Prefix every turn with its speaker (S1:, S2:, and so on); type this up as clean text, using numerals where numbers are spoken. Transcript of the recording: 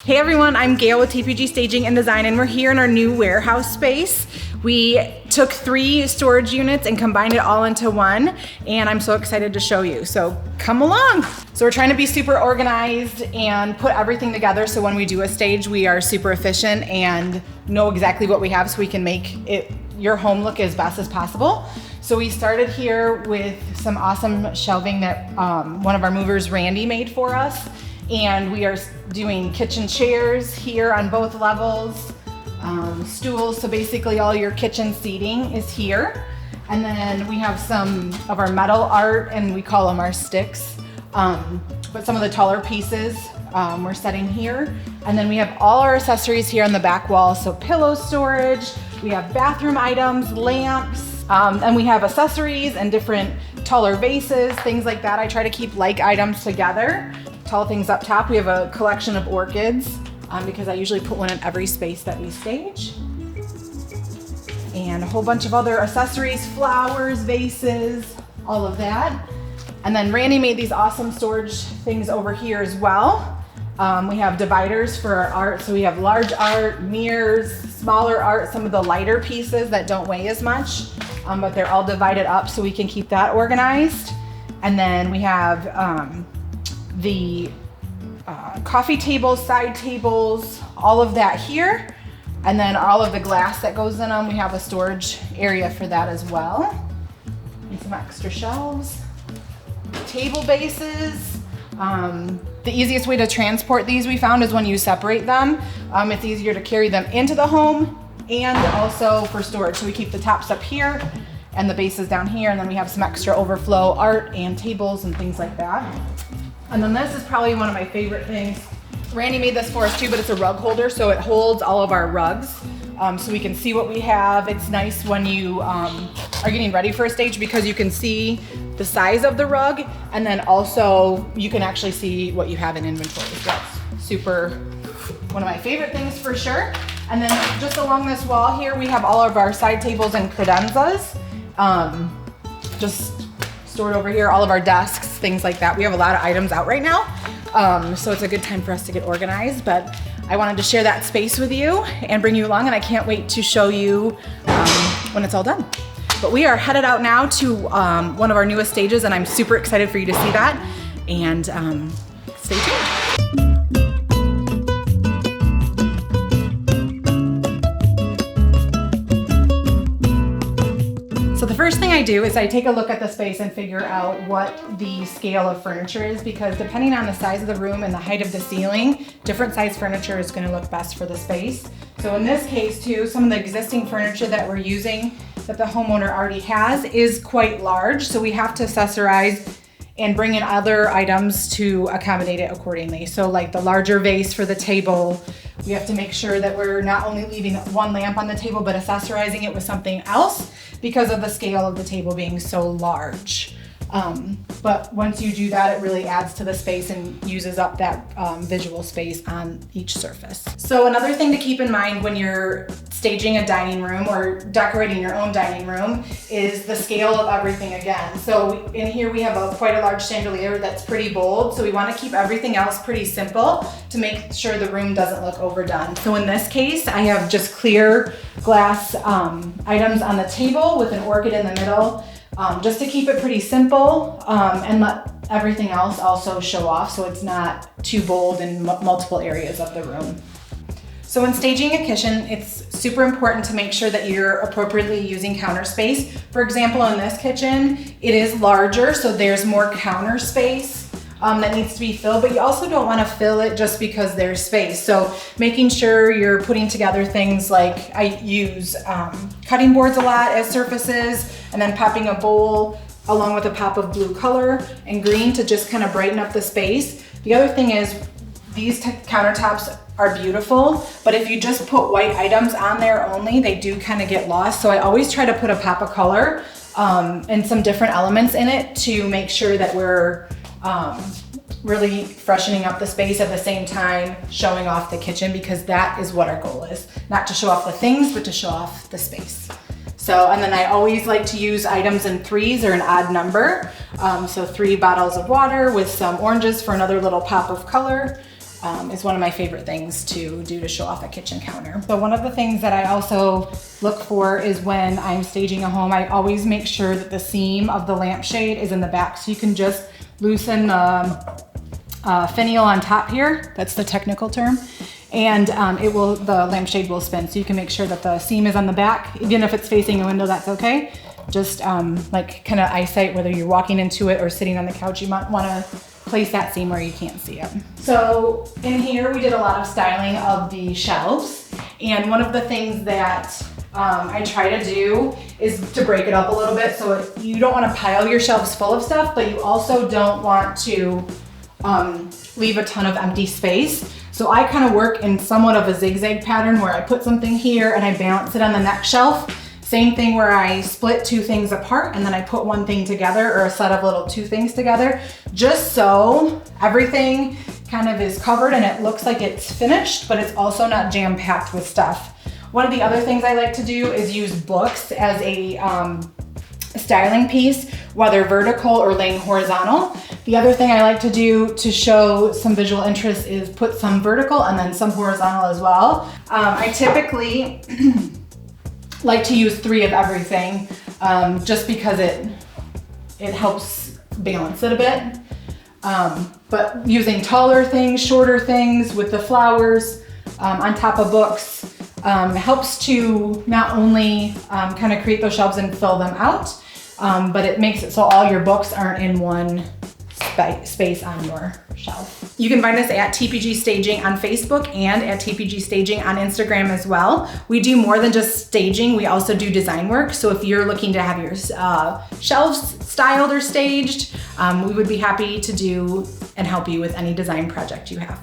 S1: Hey everyone, I'm Gail with TPG Staging and Design, and we're here in our new warehouse space. We took 3 storage units and combined it all into one, and I'm so excited to show you. So come along. So we're trying to be super organized and put everything together so when we do a stage, we are super efficient and know exactly what we have so we can make your home look as best as possible. So we started here with some awesome shelving that one of our movers, Randy, made for us. And we are doing kitchen chairs here on both levels, stools, so basically all your kitchen seating is here. And then we have some of our metal art, and we call them our sticks, but some of the taller pieces we're setting here. And then we have all our accessories here on the back wall, so pillow storage, we have bathroom items, lamps, and we have accessories and different taller vases, things like that. I try to keep like items together. Tall things up top. We have a collection of orchids because I usually put one in every space that we stage. And a whole bunch of other accessories, flowers, vases, all of that. And then Randy made these awesome storage things over here as well. We have dividers for our art. So we have large art, mirrors, smaller art, some of the lighter pieces that don't weigh as much, but they're all divided up so we can keep that organized. And then we have the coffee tables, side tables, all of that here. And then all of the glass that goes in them, we have a storage area for that as well. And some extra shelves. Table bases. The easiest way to transport these we found is when you separate them. It's easier to carry them into the home and also for storage. So we keep the tops up here and the bases down here, and then we have some extra overflow art and tables and things like that. And then this is probably one of my favorite things. Randy made this for us too, but it's a rug holder, so it holds all of our rugs. So we can see what we have. It's nice when you are getting ready for a stage because you can see the size of the rug, and then also you can actually see what you have in inventory. So that's super, one of my favorite things for sure. And then just along this wall here, we have all of our side tables and credenzas. Just stored over here, all of our desks, things like that. We have a lot of items out right now, so it's a good time for us to get organized, but I wanted to share that space with you and bring you along, and I can't wait to show you when it's all done. But we are headed out now to one of our newest stages, and I'm super excited for you to see that, and stay tuned. So the first thing I do is I take a look at the space and figure out what the scale of furniture is, because depending on the size of the room and the height of the ceiling, different size furniture is going to look best for the space. So in this case too, some of the existing furniture that we're using that the homeowner already has is quite large, so we have to accessorize and bring in other items to accommodate it accordingly. So like the larger vase for the table, we have to make sure that we're not only leaving one lamp on the table, but accessorizing it with something else because of the scale of the table being so large. But once you do that, it really adds to the space and uses up that visual space on each surface. So another thing to keep in mind when you're staging a dining room or decorating your own dining room is the scale of everything again. So in here we have quite a large chandelier that's pretty bold, so we want to keep everything else pretty simple to make sure the room doesn't look overdone. So in this case, I have just clear glass items on the table with an orchid in the middle, just to keep it pretty simple and let everything else also show off so it's not too bold in multiple areas of the room. So when staging a kitchen, it's super important to make sure that you're appropriately using counter space. For example, in this kitchen, it is larger, so there's more counter space that needs to be filled, but you also don't want to fill it just because there's space. So making sure you're putting together things like I use cutting boards a lot as surfaces, and then popping a bowl along with a pop of blue color and green to just kind of brighten up the space. The other thing is these countertops are beautiful, but if you just put white items on there only, they do kind of get lost. So I always try to put a pop of color and some different elements in it to make sure that we're really freshening up the space at the same time showing off the kitchen, because that is what our goal is. Not to show off the things, but to show off the space. So, and then I always like to use items in threes or an odd number. So 3 bottles of water with some oranges for another little pop of color. is one of my favorite things to do to show off a kitchen counter. So one of the things that I also look for is when I'm staging a home, I always make sure that the seam of the lampshade is in the back. So you can just loosen the finial on top here. That's the technical term. And the lampshade will spin. So you can make sure that the seam is on the back. Even if it's facing a window, that's okay. Just like kind of eyesight, whether you're walking into it or sitting on the couch, you might wanna place that seam where you can't see it. So in here, we did a lot of styling of the shelves. And one of the things that I try to do is to break it up a little bit. So you don't wanna pile your shelves full of stuff, but you also don't want to leave a ton of empty space. So I kind of work in somewhat of a zigzag pattern where I put something here and I balance it on the next shelf. Same thing where I split two things apart and then I put one thing together, or a set of little two things together, just so everything kind of is covered and it looks like it's finished, but it's also not jam-packed with stuff. One of the other things I like to do is use books as a styling piece, whether vertical or laying horizontal. The other thing I like to do to show some visual interest is put some vertical and then some horizontal as well. I typically like to use 3 of everything, just because it helps balance it a bit. But using taller things, shorter things with the flowers on top of books helps to not only kind of create those shelves and fill them out, but it makes it so all your books aren't in one space on your shelf. You can find us at TPG Staging on Facebook and at TPG Staging on Instagram as well. We do more than just staging, we also do design work. So if you're looking to have your shelves styled or staged, we would be happy to do and help you with any design project you have.